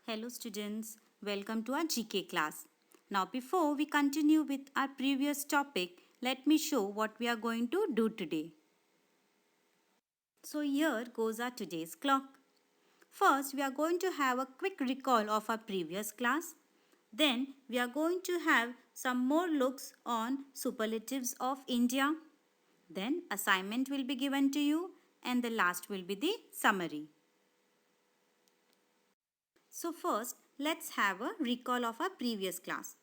Hello students, welcome to our GK class. Now before we continue with our previous topic, let me show what we are going to do today. So here goes our today's clock. First, we are going to have a quick recall of our previous class. Then we are going to have some more looks on superlatives of India. Then assignment will be given to you and the last will be the summary. So first, let's have a recall of our previous class.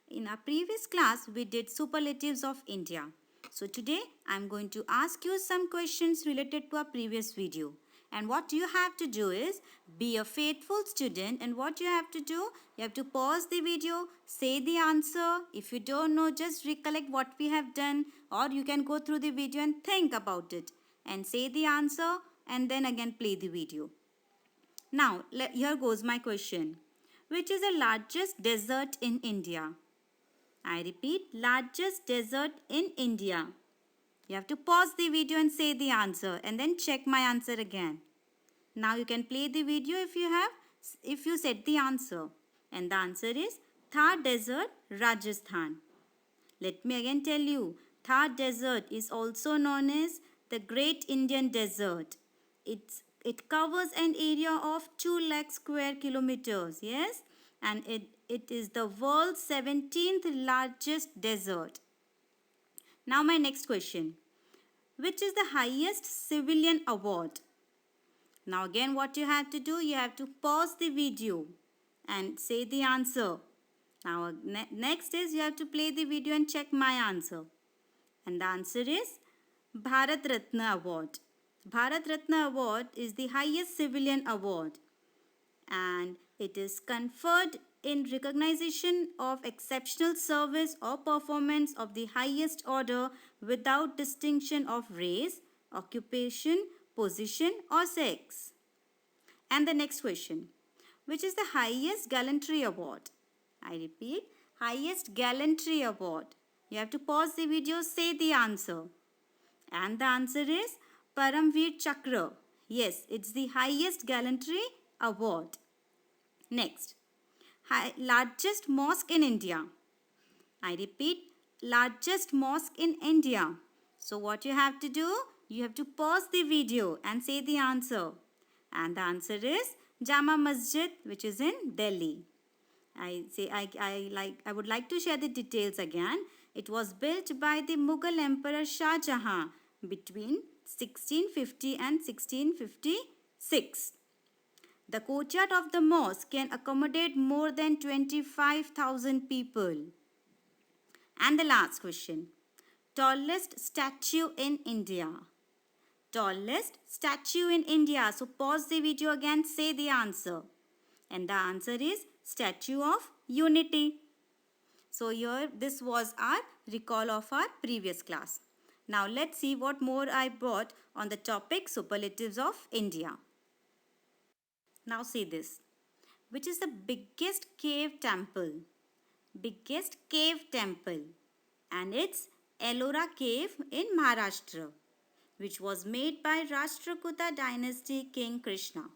In our previous class, we did superlatives of India. So today, I am going to ask you some questions related to our previous video. And what you have to do is, be a faithful student, and what you have to do, you have to pause the video, say the answer. If you don't know, just recollect what we have done, or you can go through the video and think about it and say the answer and then again play the video. Now, here goes my question. Which is the largest desert in India? I repeat, largest desert in India. You have to pause the video and say the answer and then check my answer again. Now you can play the video if you said the answer. And the answer is Thar Desert, Rajasthan. Let me again tell you, Thar Desert is also known as the Great Indian Desert. It covers an area of 2 lakh square kilometers, yes? And it is the world's 17th largest desert. Now my next question. Which is the highest civilian award? Now again what you have to do, you have to pause the video and say the answer. Now next is you have to play the video and check my answer. And the answer is Bharat Ratna Award. Bharat Ratna Award is the highest civilian award and it is conferred in recognition of exceptional service or performance of the highest order without distinction of race, occupation, position or sex. And the next question, which is the highest gallantry award? I repeat, highest gallantry award. You have to pause the video, say the answer. And the answer is Paramveer Chakra. Yes, it's the highest gallantry award. Next, largest mosque in India. I repeat, largest mosque in India. So what you have to do, you have to pause the video and say the answer. And the answer is Jama Masjid, which is in Delhi. I would like to share the details again. It was built by the Mughal Emperor Shah Jahan between 1650 and 1656. The courtyard of the mosque can accommodate more than 25,000 people. And the last question. Tallest statue in India. Tallest statue in India. So pause the video again, say the answer. And the answer is Statue of Unity. So here this was our recall of our previous class. Now let's see what more I brought on the topic superlatives of India. Now see this. Which is the biggest cave temple? Biggest cave temple. And it's Ellora Cave in Maharashtra, which was made by Rashtrakuta dynasty King Krishna.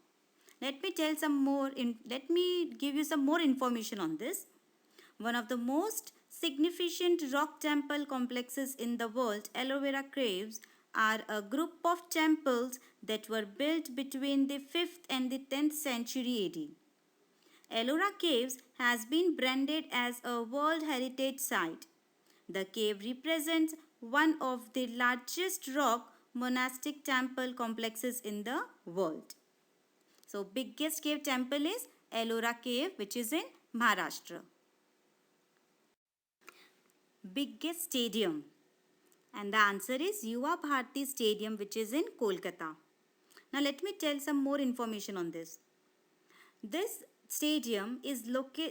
Let me give you some more information on this. One of the most significant rock temple complexes in the world, Ellora Caves, are a group of temples that were built between the 5th and the 10th century AD. Ellora Caves has been branded as a World Heritage Site. The cave represents one of the largest rock monastic temple complexes in the world. So, biggest cave temple is Ellora Cave, which is in Maharashtra. Biggest stadium. And the answer is Yuva Bharati Stadium, which is in Kolkata. Now, let me tell some more information on this. This stadium is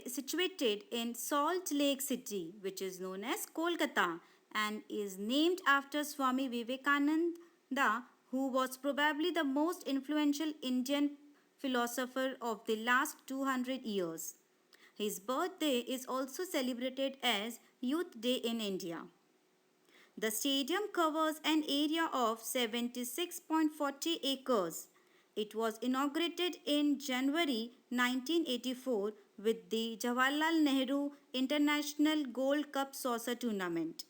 situated in Salt Lake City, which is known as Kolkata, and is named after Swami Vivekananda, who was probably the most influential Indian philosopher of the last 200 years. His birthday is also celebrated as Youth Day in India. The stadium covers an area of 76.40 acres It was inaugurated in January 1984 with the Jawaharlal Nehru International Gold Cup Soccer Tournament.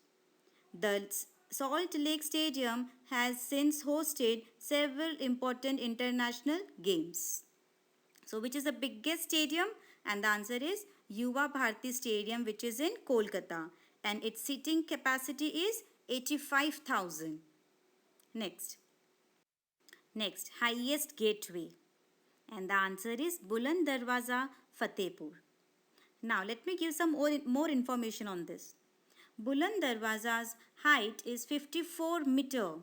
The Salt Lake Stadium has since hosted several important international games. So, which is the biggest stadium? And the answer is Yuva Bharati Stadium, which is in Kolkata, and its seating capacity is 85,000. Next, highest gateway, and the answer is Buland Darwaza, Fatehpur. Now, let me give some more information on this. Buland Darwaza's height is 54 meter,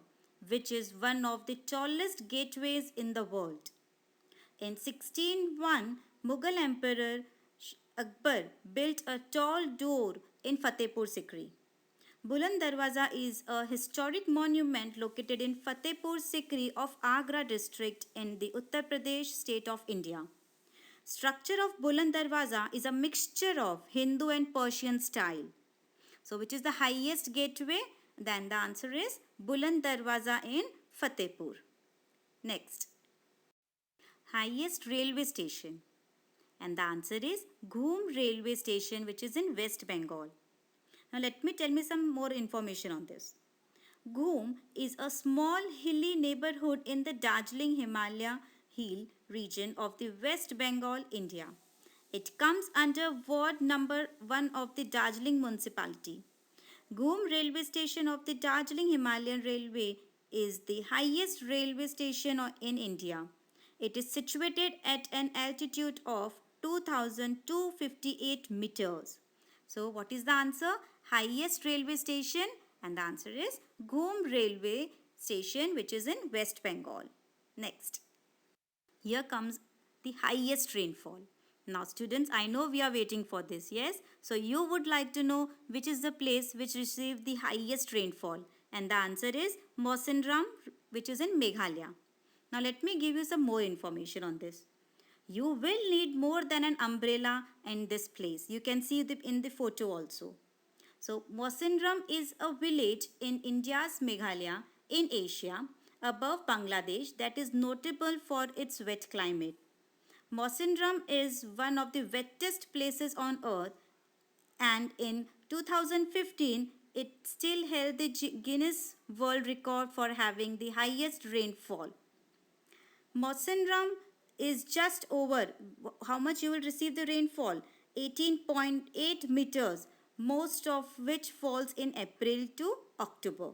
which is one of the tallest gateways in the world. In 1601, Mughal Emperor Akbar built a tall door in Fatehpur Sikri. Buland Darwaza is a historic monument located in Fatehpur Sikri of Agra district in the Uttar Pradesh state of India. Structure of Buland Darwaza is a mixture of Hindu and Persian style. So, which is the highest gateway? Then the answer is Buland Darwaza in Fatehpur. Next, highest railway station, and the answer is Ghum railway station, which is in West Bengal. Now, let me tell me some more information on this. Ghum is a small hilly neighborhood in the Darjeeling Himalaya Hill region of the West Bengal, India. It comes under Ward number 1 of the Darjeeling municipality. Ghum railway station of the Darjeeling Himalayan Railway is the highest railway station in India. It is situated at an altitude of 2,258 meters. So, what is the answer? Highest railway station, and the answer is Ghum railway station, which is in West Bengal. Next, here comes the highest rainfall. Now students, I know we are waiting for this, yes? So you would like to know which is the place which received the highest rainfall, and the answer is Mawsynram, which is in Meghalaya. Now let me give you some more information on this. You will need more than an umbrella in this place. You can see it in the photo also. So Mawsynram is a village in India's Meghalaya in Asia above Bangladesh that is notable for its wet climate. Mawsynram is one of the wettest places on earth, and in 2015 it still held the Guinness World Record for having the highest rainfall. Mawsynram is just over, how much you will receive the rainfall? 18.8 meters, most of which falls in April to October.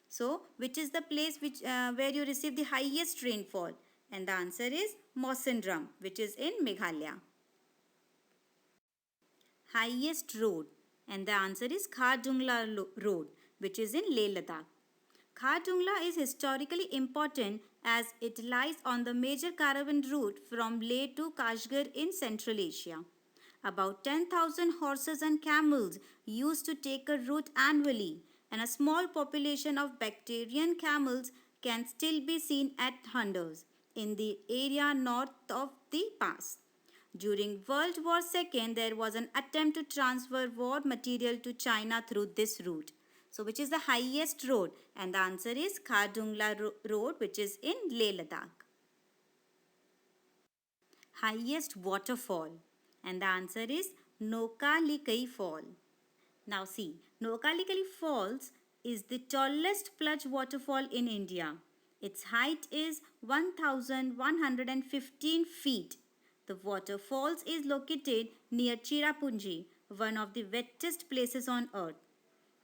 So, which is the place where you receive the highest rainfall? And the answer is Mawsynram, which is in Meghalaya. Highest road, and the answer is Khardungla Road, which is in Leh Ladakh. Khardungla is historically important as it lies on the major caravan route from Leh to Kashgar in Central Asia. About 10,000 horses and camels used to take a route annually, and a small population of Bactrian camels can still be seen at Hunders in the area north of the pass. During World War II, there was an attempt to transfer war material to China through this route. So, which is the highest road? And the answer is Khardungla Road, which is in Leh Ladakh. Highest waterfall, and the answer is Nokkalikai Fall. Now see, Nokkalikai Falls is the tallest plunge waterfall in India. Its height is 1,115 feet. The waterfalls is located near Cherrapunji, one of the wettest places on earth.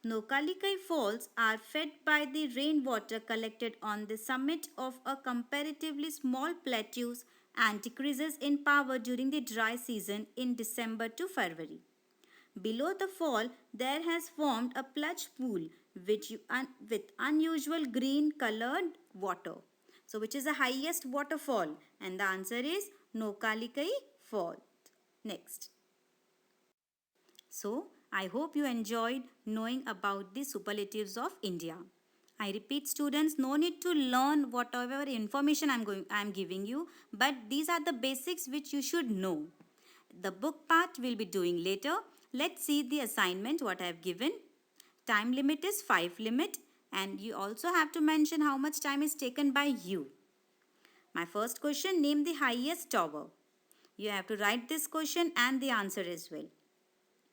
Nokkalikai Falls are fed by the rainwater collected on the summit of a comparatively small plateau and decreases in power during the dry season in December to February. Below the fall, there has formed a plunge pool with unusual green colored water. So, which is the highest waterfall? And the answer is Nokkalikai Fall. Next. So, I hope you enjoyed knowing about the superlatives of India. I repeat students, no need to learn whatever information I am giving you, but these are the basics which you should know. The book part we'll be doing later. Let's see the assignment what I have given. Time limit is 5 limit, and you also have to mention how much time is taken by you. My first question, name the highest tower. You have to write this question and the answer as well.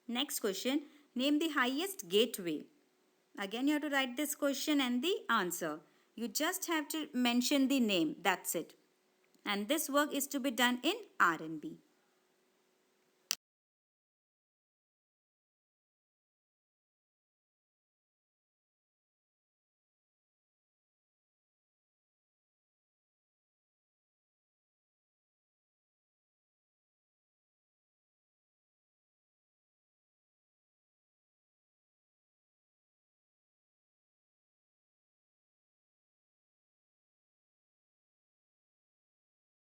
Next question, name the highest gateway. Again, you have to write this question and the answer. You just have to mention the name, that's it. And this work is to be done in R&B.